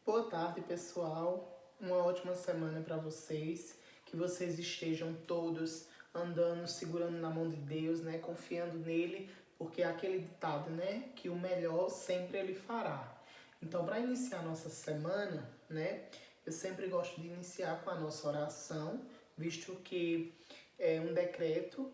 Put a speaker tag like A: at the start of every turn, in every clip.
A: Boa tarde, pessoal. Uma ótima semana para vocês. Que vocês estejam todos andando, segurando na mão de Deus, né? Confiando nele, porque é aquele ditado, né? Que o melhor sempre ele fará. Então, para iniciar a nossa semana, né? Eu sempre gosto de iniciar com a nossa oração, visto que é um decreto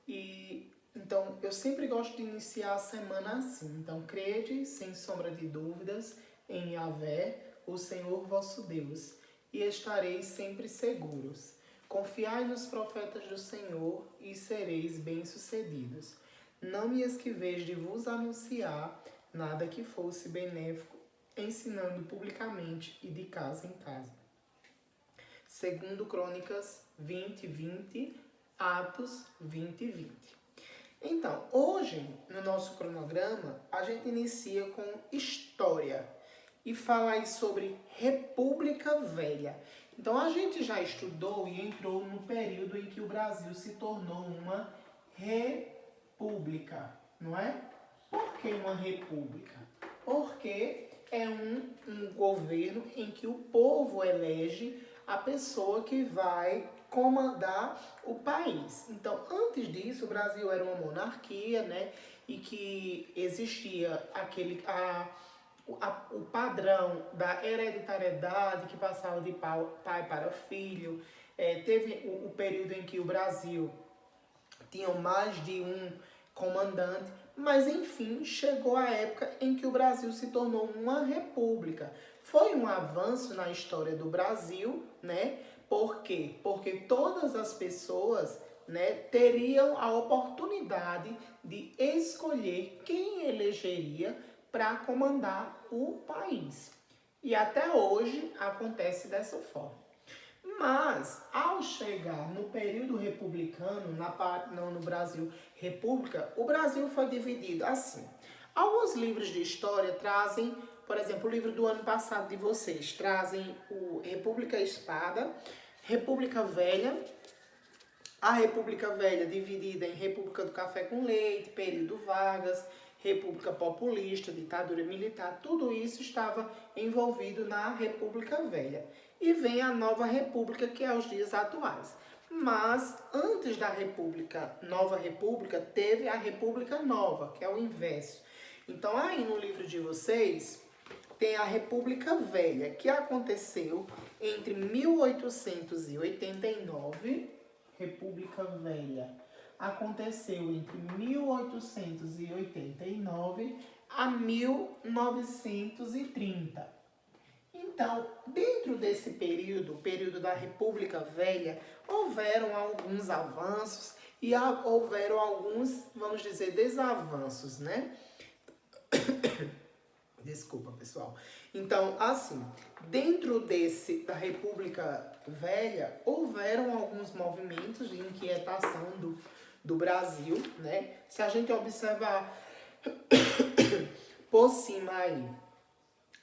A: e então eu sempre gosto de iniciar a semana assim. Então, crede sem sombra de dúvidas em Yahvé, o Senhor vosso Deus, e estareis sempre seguros. Confiai nos profetas do Senhor e sereis bem-sucedidos. Não me esquiveis de vos anunciar nada que fosse benéfico, ensinando publicamente e de casa em casa. Segundo Crônicas 20:20, Atos 20:20. Então, hoje, no nosso cronograma, a gente inicia com história e fala aí sobre República Velha. Então, a gente já estudou e entrou no período em que o Brasil se tornou uma república, não é? Por que uma república? Porque é um governo em que o povo elege a pessoa que vai comandar o país. Então, antes disso, o Brasil era uma monarquia, né? E que existia o padrão da hereditariedade que passava de pai para filho. Teve o período em que o Brasil tinha mais de um comandante, mas enfim, chegou a época em que o Brasil se tornou uma república. Foi um avanço na história do Brasil, né? Por quê? Porque todas as pessoas, né, teriam a oportunidade de escolher quem elegeria para comandar o país. E até hoje acontece dessa forma. Mas, ao chegar no período republicano, no Brasil República, o Brasil foi dividido assim. Alguns livros de história trazem, por exemplo, o livro do ano passado de vocês, trazem o República Espada, República Velha, a República Velha dividida em República do Café com Leite, período Vargas, República Populista, ditadura militar, tudo isso estava envolvido na República Velha. E vem a nova República, que é os dias atuais. Mas antes da Nova República, teve a República Nova, que é o inverso. Então aí no livro de vocês tem a República Velha, que aconteceu entre 1889, República Velha, aconteceu entre 1889 a 1930. Então, dentro desse período da República Velha, houveram alguns avanços e houveram alguns, vamos dizer, desavanços, né? Desculpa, pessoal. Então, assim, dentro da República Velha, houveram alguns movimentos de inquietação do Brasil, né? Se a gente observar por cima aí,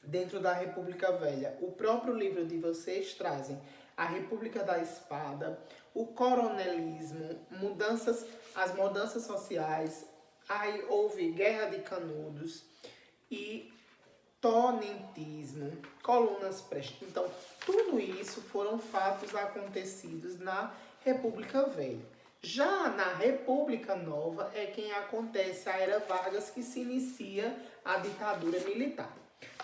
A: dentro da República Velha, o próprio livro de vocês trazem a República da Espada, o coronelismo, as mudanças sociais, aí houve Guerra de Canudos e tonentismo, colunas prestes. Então, tudo isso foram fatos acontecidos na República Velha. Já na República Nova é quem acontece a Era Vargas, que se inicia a ditadura militar.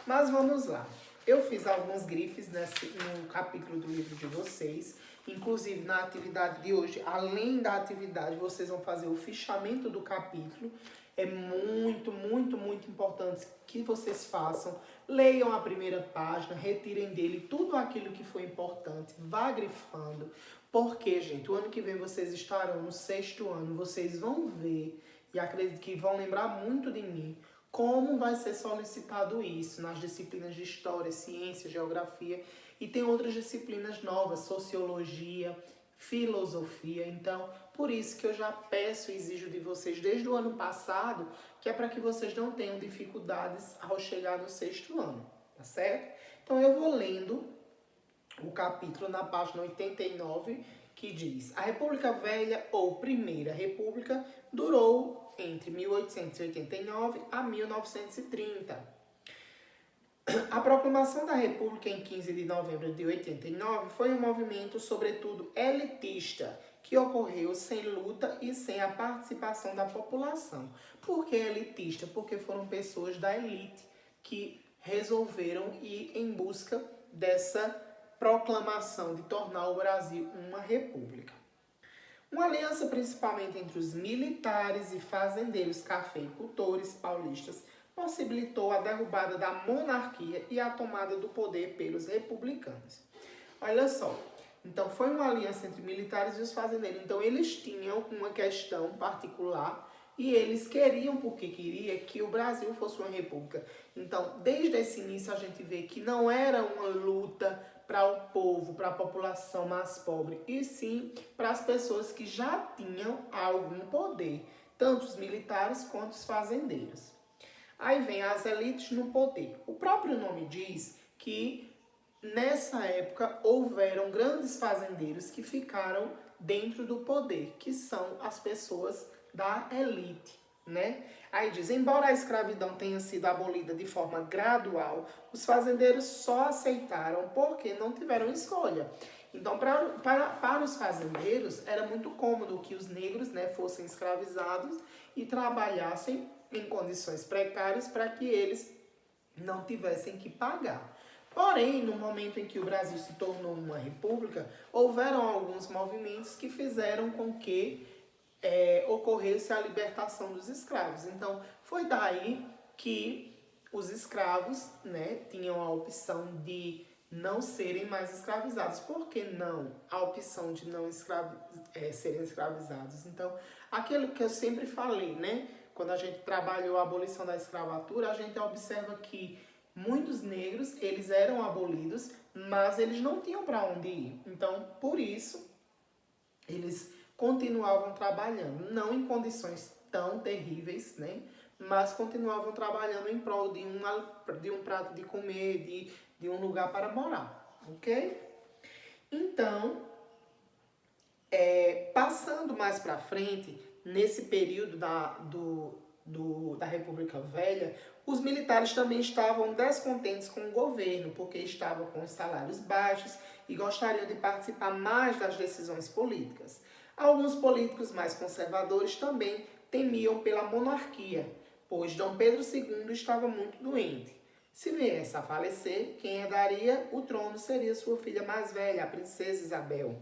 A: Mas vamos lá. Eu fiz alguns grifes no capítulo do livro de vocês. Inclusive, na atividade de hoje, além da atividade, vocês vão fazer o fichamento do capítulo. É muito, muito, muito importante que vocês façam. Leiam a primeira página, retirem dele tudo aquilo que foi importante, vá grifando. Porque, gente, o ano que vem vocês estarão no 6º ano, vocês vão ver, e acredito que vão lembrar muito de mim, como vai ser solicitado isso nas disciplinas de História, Ciência, Geografia, e tem outras disciplinas novas, Sociologia, Filosofia. Então, por isso que eu já peço e exijo de vocês desde o ano passado, que é para que vocês não tenham dificuldades ao chegar no 6º ano, tá certo? Então, eu vou lendo o capítulo na página 89, que diz: a República Velha, ou Primeira República, durou entre 1889 a 1930. A proclamação da República em 15 de novembro de 89 foi um movimento, sobretudo, elitista, que ocorreu sem luta e sem a participação da população. Por que elitista? Porque foram pessoas da elite que resolveram ir em busca dessa proclamação de tornar o Brasil uma república. Uma aliança principalmente entre os militares e fazendeiros cafeicultores paulistas possibilitou a derrubada da monarquia e a tomada do poder pelos republicanos. Olha só, então foi uma aliança entre militares e os fazendeiros. Então eles tinham uma questão particular e eles queriam, porque queria, que o Brasil fosse uma república. Então, desde esse início a gente vê que não era uma luta para o povo, para a população mais pobre, e sim para as pessoas que já tinham algum poder, tanto os militares quanto os fazendeiros. Aí vem as elites no poder. O próprio nome diz que nessa época houveram grandes fazendeiros que ficaram dentro do poder, que são as pessoas da elite, né? Aí diz, embora a escravidão tenha sido abolida de forma gradual, os fazendeiros só aceitaram porque não tiveram escolha. Então, para os fazendeiros, era muito cômodo que os negros, né, fossem escravizados e trabalhassem em condições precárias para que eles não tivessem que pagar. Porém, no momento em que o Brasil se tornou uma república, houveram alguns movimentos que fizeram com que ocorresse a libertação dos escravos. Então, foi daí que os escravos, né, tinham a opção de não serem mais escravizados. Por que não a opção de não serem escravizados? Então, aquilo que eu sempre falei, né? Quando a gente trabalhou a abolição da escravatura, a gente observa que muitos negros, eles eram abolidos, mas eles não tinham para onde ir. Então, por isso, eles continuavam trabalhando, não em condições tão terríveis, né? Mas continuavam trabalhando em prol de um prato de comer, de um lugar para morar, ok? Então, passando mais para frente, nesse período da República Velha, os militares também estavam descontentes com o governo, porque estavam com os salários baixos e gostariam de participar mais das decisões políticas. Alguns políticos mais conservadores também temiam pela monarquia, pois Dom Pedro II estava muito doente. Se viesse a falecer, quem herdaria o trono seria sua filha mais velha, a princesa Isabel.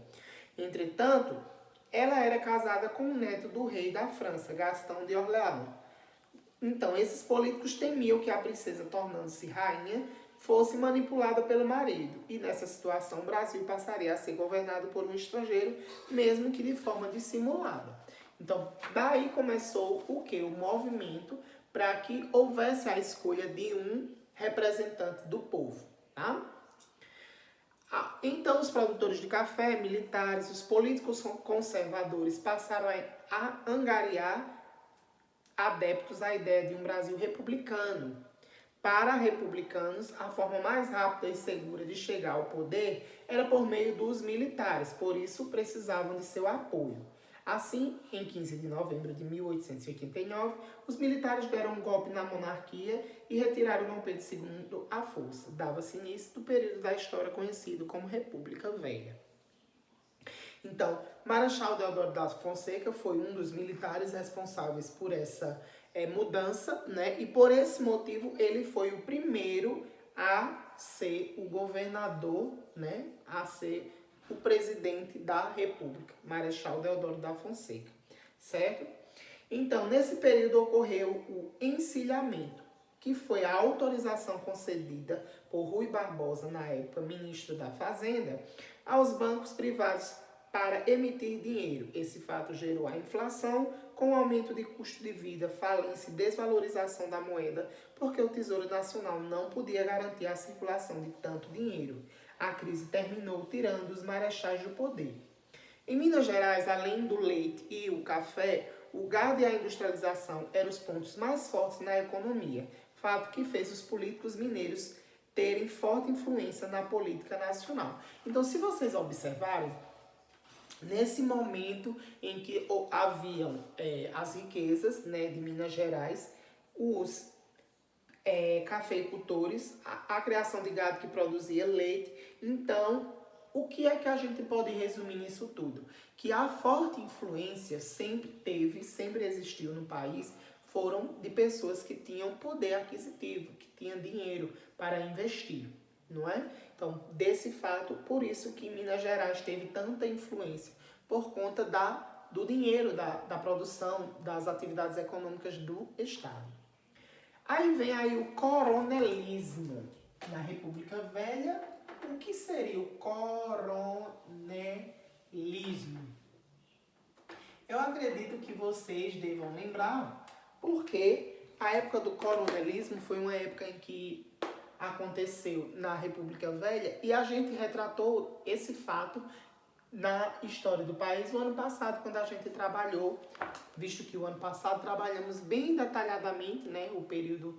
A: Entretanto, ela era casada com o neto do rei da França, Gastão de Orleans. Então, esses políticos temiam que a princesa, tornando-se rainha, fosse manipulada pelo marido. E nessa situação, o Brasil passaria a ser governado por um estrangeiro, mesmo que de forma dissimulada. Então, daí começou o quê? O movimento para que houvesse a escolha de um representante do povo, tá? Então, os produtores de café, militares, os políticos conservadores passaram a angariar adeptos à ideia de um Brasil republicano. Para republicanos, a forma mais rápida e segura de chegar ao poder era por meio dos militares, por isso precisavam de seu apoio. Assim, em 15 de novembro de 1889, os militares deram um golpe na monarquia e retiraram Dom Pedro II à força. Dava-se início do período da história conhecido como República Velha. Então, Marechal Deodoro da Fonseca foi um dos militares responsáveis por essa mudança, né? E por esse motivo ele foi o primeiro a ser o governador, né? A ser o presidente da República, Marechal Deodoro da Fonseca, certo? Então, nesse período ocorreu o encilhamento, que foi a autorização concedida por Rui Barbosa, na época ministro da Fazenda, aos bancos privados para emitir dinheiro. Esse fato gerou a inflação, com o aumento de custo de vida, falência e desvalorização da moeda, porque o Tesouro Nacional não podia garantir a circulação de tanto dinheiro. A crise terminou tirando os marechais do poder. Em Minas Gerais, além do leite e o café, o gado e a industrialização eram os pontos mais fortes na economia, fato que fez os políticos mineiros terem forte influência na política nacional. Então, se vocês observarem, nesse momento em que haviam as riquezas, né, de Minas Gerais, os cafeicultores, a criação de gado que produzia leite. Então, o que é que a gente pode resumir nisso tudo? Que a forte influência sempre existiu no país, foram de pessoas que tinham poder aquisitivo, que tinham dinheiro para investir, não é? Então, desse fato, por isso que Minas Gerais teve tanta influência, por conta do dinheiro, da produção, das atividades econômicas do Estado. Aí vem aí o coronelismo. Na República Velha, o que seria o coronelismo? Eu acredito que vocês devam lembrar, porque a época do coronelismo foi uma época em que aconteceu na República Velha e a gente retratou esse fato na história do país o ano passado, quando a gente trabalhou, visto que o ano passado trabalhamos bem detalhadamente, né, o período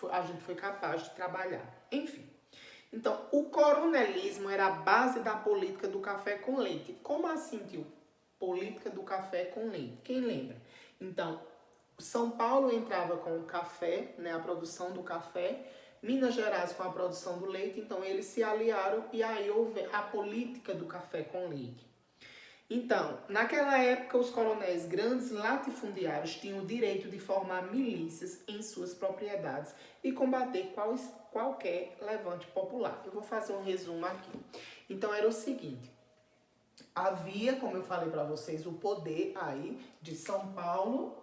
A: a gente foi capaz de trabalhar. Enfim, então o coronelismo era a base da política do café com leite. Como assim, tio? Política do café com leite. Quem lembra? Então, São Paulo entrava com o café, né, a produção do café, Minas Gerais com a produção do leite, então eles se aliaram e aí houve a política do café com leite. Então, naquela época, os coronéis grandes latifundiários tinham o direito de formar milícias em suas propriedades e combater qualquer levante popular. Eu vou fazer um resumo aqui. Então, era o seguinte: havia, como eu falei para vocês, o poder aí de São Paulo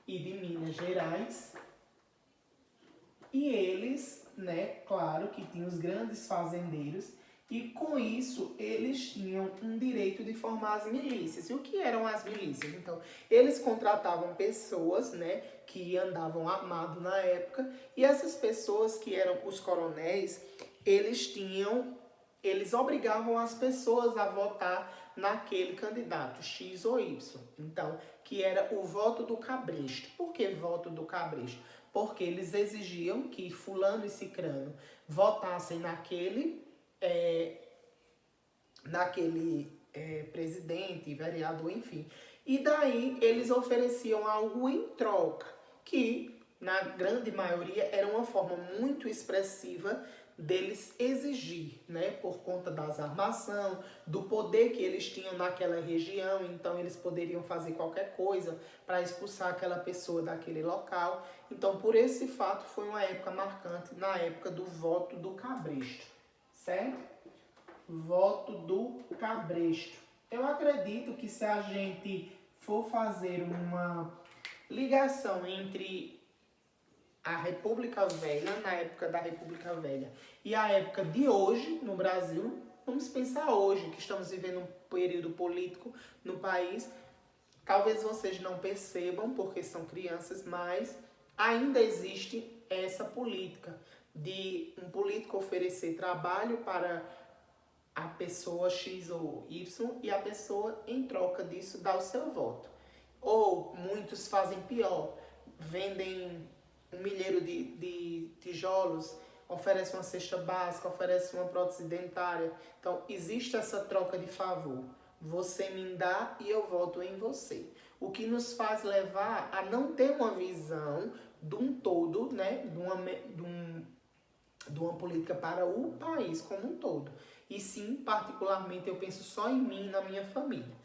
A: e de Minas Gerais. E eles, né, claro que tinham os grandes fazendeiros e com isso eles tinham um direito de formar as milícias. E o que eram as milícias? Então, eles contratavam pessoas, né, que andavam armados na época e essas pessoas que eram os coronéis, eles obrigavam as pessoas a votar naquele candidato, X ou Y. Então, que era o voto do cabresto. Por que voto do cabresto? Porque eles exigiam que fulano e cicrano votassem naquele presidente, vereador, enfim. E daí eles ofereciam algo em troca, que na grande maioria era uma forma muito expressiva deles exigir, né, por conta das armações, do poder que eles tinham naquela região, então eles poderiam fazer qualquer coisa para expulsar aquela pessoa daquele local. Então, por esse fato, foi uma época marcante, na época do voto do cabresto, certo? Voto do cabresto. Eu acredito que se a gente for fazer uma ligação entre a República Velha, na época da República Velha, e a época de hoje no Brasil, vamos pensar hoje, que estamos vivendo um período político no país, talvez vocês não percebam, porque são crianças, mas ainda existe essa política de um político oferecer trabalho para a pessoa X ou Y e a pessoa, em troca disso, dá o seu voto. Ou muitos fazem pior, vendem um milheiro de tijolos, oferece uma cesta básica, oferece uma prótese dentária. Então, existe essa troca de favor. Você me dá e eu voto em você. O que nos faz levar a não ter uma visão de um todo, né, de uma política para o país como um todo. E sim, particularmente, eu penso só em mim e na minha família.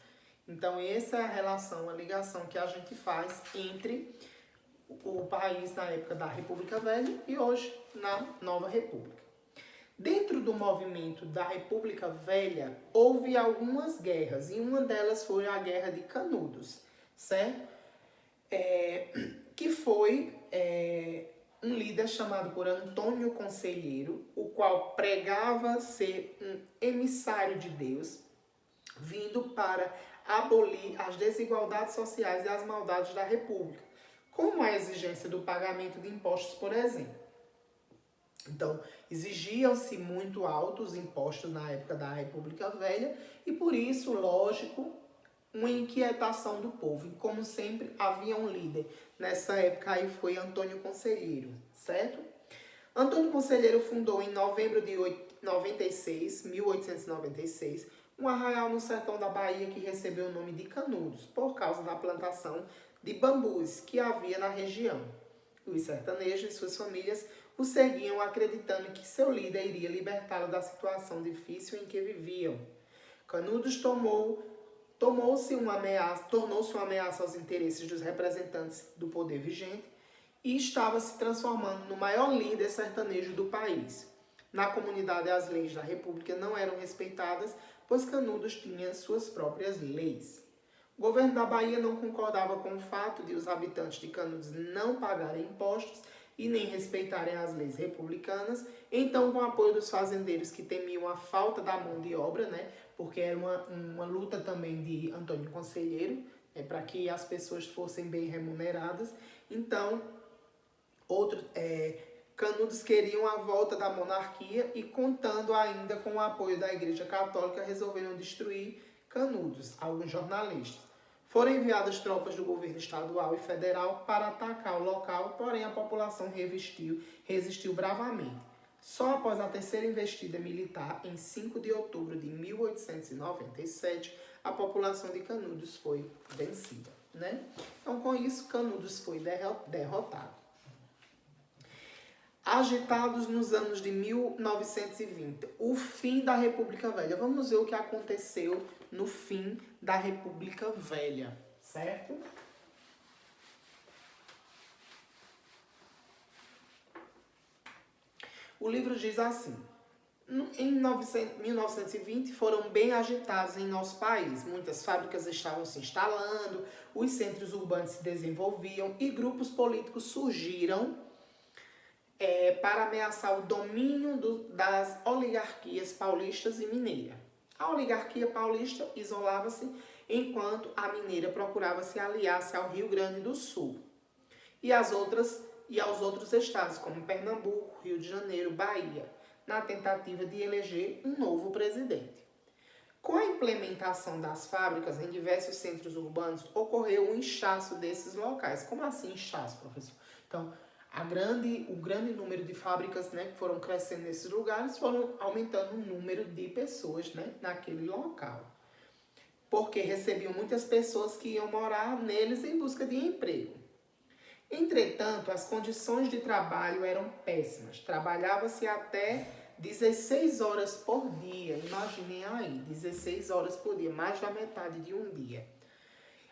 A: Então, essa é a relação, a ligação que a gente faz entre o país na época da República Velha e hoje na Nova República. Dentro do movimento da República Velha, houve algumas guerras, e uma delas foi a Guerra de Canudos, certo? Que foi um líder chamado por Antônio Conselheiro, o qual pregava ser um emissário de Deus, vindo para abolir as desigualdades sociais e as maldades da República, como a exigência do pagamento de impostos, por exemplo. Então, exigiam-se muito altos impostos na época da República Velha e, por isso, lógico, uma inquietação do povo. E, como sempre, havia um líder. Nessa época aí foi Antônio Conselheiro, certo? Antônio Conselheiro fundou em novembro de 1896, um arraial no sertão da Bahia que recebeu o nome de Canudos, por causa da plantação de bambus que havia na região. Os sertanejos e suas famílias o seguiam acreditando que seu líder iria libertá-lo da situação difícil em que viviam. Canudos tornou-se uma ameaça aos interesses dos representantes do poder vigente e estava se transformando no maior líder sertanejo do país. Na comunidade, as leis da República não eram respeitadas, pois Canudos tinha suas próprias leis. O governo da Bahia não concordava com o fato de os habitantes de Canudos não pagarem impostos e nem respeitarem as leis republicanas. Então, com o apoio dos fazendeiros que temiam a falta da mão de obra, né, porque era uma luta também de Antônio Conselheiro, para que as pessoas fossem bem remuneradas. Então, Canudos queriam a volta da monarquia e, contando ainda com o apoio da Igreja Católica, resolveram destruir Canudos. Alguns jornalistas. Foram enviadas tropas do governo estadual e federal para atacar o local, porém a população resistiu bravamente. Só após a terceira investida militar, em 5 de outubro de 1897, a população de Canudos foi vencida. Né? Então, com isso, Canudos foi derrotado. Agitados nos anos de 1920, o fim da República Velha. Vamos ver o que aconteceu no fim da República Velha, certo? O livro diz assim: em 1920 foram bem agitados em nosso país. Muitas fábricas estavam se instalando, os centros urbanos se desenvolviam e grupos políticos surgiram para ameaçar o domínio das oligarquias paulistas e mineira. A oligarquia paulista isolava-se enquanto a mineira procurava se aliar-se ao Rio Grande do Sul e aos outros estados, como Pernambuco, Rio de Janeiro, Bahia, na tentativa de eleger um novo presidente. Com a implementação das fábricas em diversos centros urbanos, ocorreu um inchaço desses locais. Como assim inchaço, professor? Então, o grande número de fábricas, né, que foram crescendo nesses lugares, foram aumentando o número de pessoas, né, naquele local. Porque recebiam muitas pessoas que iam morar neles em busca de emprego. Entretanto, as condições de trabalho eram péssimas. Trabalhava-se até 16 horas por dia. Imaginem aí, 16 horas por dia, mais da metade de um dia.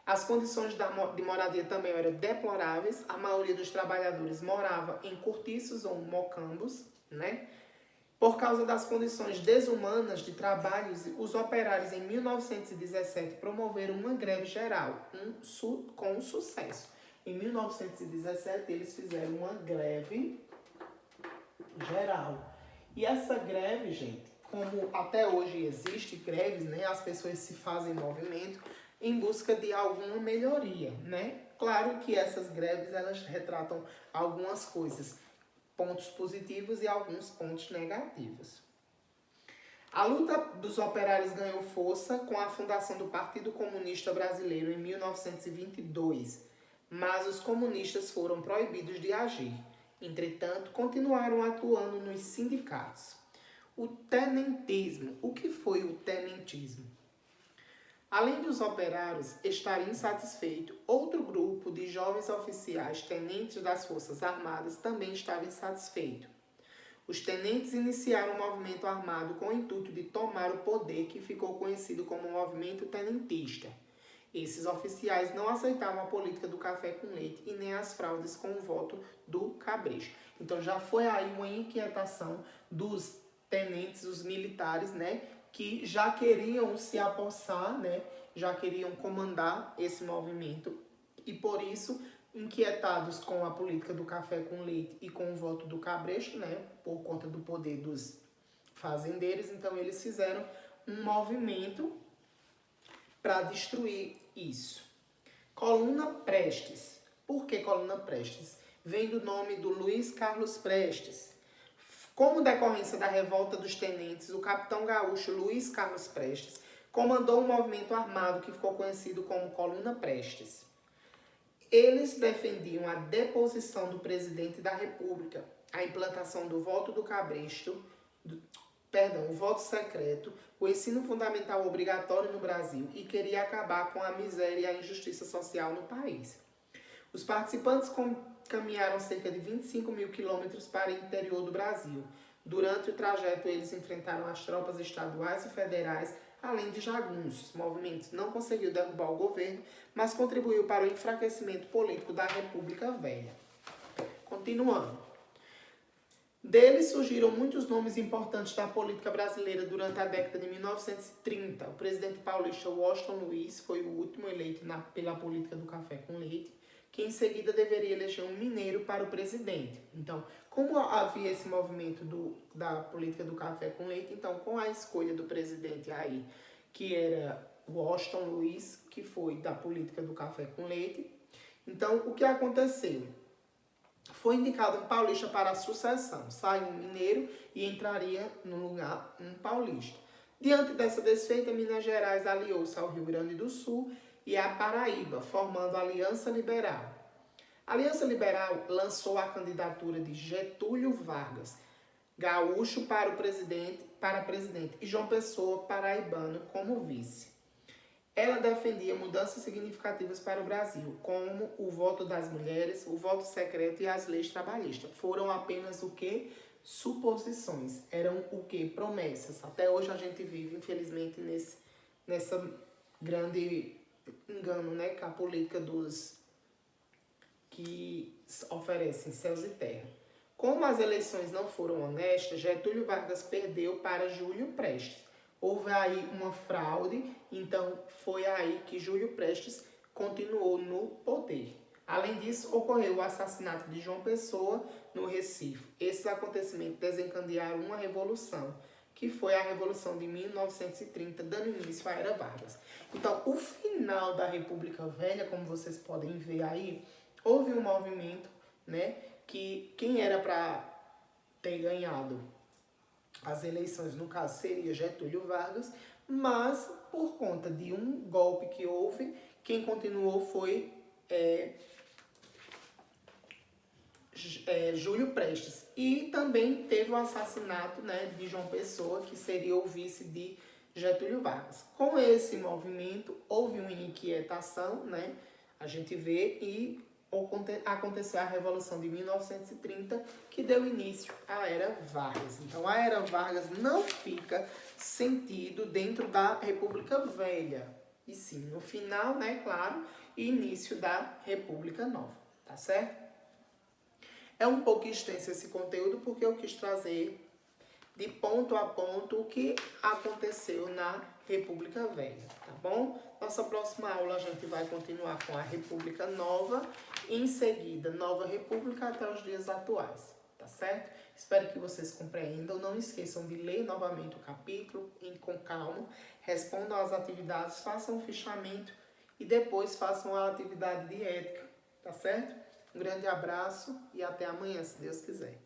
A: As condições de moradia também eram deploráveis. A maioria dos trabalhadores morava em cortiços ou mocambos, né? Por causa das condições desumanas de trabalho, os operários em 1917 promoveram uma greve geral, com sucesso. Em 1917 eles fizeram uma greve geral. E essa greve, gente, como até hoje existe greves, né? As pessoas se fazem movimento em busca de alguma melhoria, né? Claro que essas greves, elas retratam algumas coisas, pontos positivos e alguns pontos negativos. A luta dos operários ganhou força com a fundação do Partido Comunista Brasileiro em 1922, mas os comunistas foram proibidos de agir. Entretanto, continuaram atuando nos sindicatos. O tenentismo. O que foi o tenentismo? Além dos operários estarem insatisfeitos, outro grupo de jovens oficiais tenentes das Forças Armadas também estava insatisfeito. Os tenentes iniciaram um movimento armado com o intuito de tomar o poder, que ficou conhecido como movimento tenentista. Esses oficiais não aceitavam a política do café com leite e nem as fraudes com o voto do cabresto. Então já foi aí uma inquietação dos tenentes, os militares, né, que já queriam se apossar, né, já queriam comandar esse movimento e por isso, inquietados com a política do café com leite e com o voto do cabresto, né, por conta do poder dos fazendeiros, então eles fizeram um movimento para destruir isso. Coluna Prestes. Por que Coluna Prestes? Vem do nome do Luiz Carlos Prestes. Como decorrência da revolta dos tenentes, o capitão gaúcho Luiz Carlos Prestes comandou um movimento armado que ficou conhecido como Coluna Prestes. Eles defendiam a deposição do presidente da República, a implantação do voto do cabresto, o voto secreto, o ensino fundamental obrigatório no Brasil e queria acabar com a miséria e a injustiça social no país. Os participantes caminharam cerca de 25 mil quilômetros para o interior do Brasil. Durante o trajeto, eles enfrentaram as tropas estaduais e federais, além de jagunços. O movimento não conseguiu derrubar o governo, mas contribuiu para o enfraquecimento político da República Velha. Continuando. Deles surgiram muitos nomes importantes da política brasileira durante a década de 1930. O presidente paulista Washington Luiz foi o último eleito pela política do café com leite, que em seguida deveria eleger um mineiro para o presidente. Então, como havia esse movimento da política do café com leite, então com a escolha do presidente aí, que era Washington Luiz, que foi da política do café com leite, então o que aconteceu? Foi indicado um paulista para a sucessão. Saiu um mineiro e entraria no lugar um paulista. Diante dessa desfeita, Minas Gerais aliou-se ao Rio Grande do Sul e à Paraíba, formando a Aliança Liberal. A Aliança Liberal lançou a candidatura de Getúlio Vargas, gaúcho para presidente, e João Pessoa, paraibano, como vice. Ela defendia mudanças significativas para o Brasil, como o voto das mulheres, o voto secreto e as leis trabalhistas. Foram apenas o que? Suposições. Eram o que? Promessas. Até hoje a gente vive, infelizmente, nessa grande engano, né? Com a política dos que oferecem céus e terra. Como as eleições não foram honestas, Getúlio Vargas perdeu para Júlio Prestes. Houve aí uma fraude, então foi aí que Júlio Prestes continuou no poder. Além disso, ocorreu o assassinato de João Pessoa no Recife. Esses acontecimentos desencadearam uma revolução, que foi a Revolução de 1930, dando início à Era Vargas. Então, o final da República Velha, como vocês podem ver aí, houve um movimento, né, que quem era para ter ganhado as eleições, no caso, seria Getúlio Vargas, mas por conta de um golpe que houve, quem continuou foi Júlio Prestes. E também teve o assassinato, né, de João Pessoa, que seria o vice de Getúlio Vargas. Com esse movimento, houve uma inquietação, né, a gente vê, e aconteceu a Revolução de 1930, que deu início à Era Vargas. Então, a Era Vargas não fica sentido dentro da República Velha, e sim no final, né, claro, início da República Nova, tá certo? É um pouco extenso esse conteúdo, porque eu quis trazer de ponto a ponto o que aconteceu na República Velha, tá bom? Nossa próxima aula a gente vai continuar com a República Nova, em seguida Nova República até os dias atuais, tá certo? Espero que vocês compreendam. Não esqueçam de ler novamente o capítulo com calma, respondam às atividades, façam o fichamento e depois façam a atividade de ética, tá certo? Um grande abraço e até amanhã, se Deus quiser.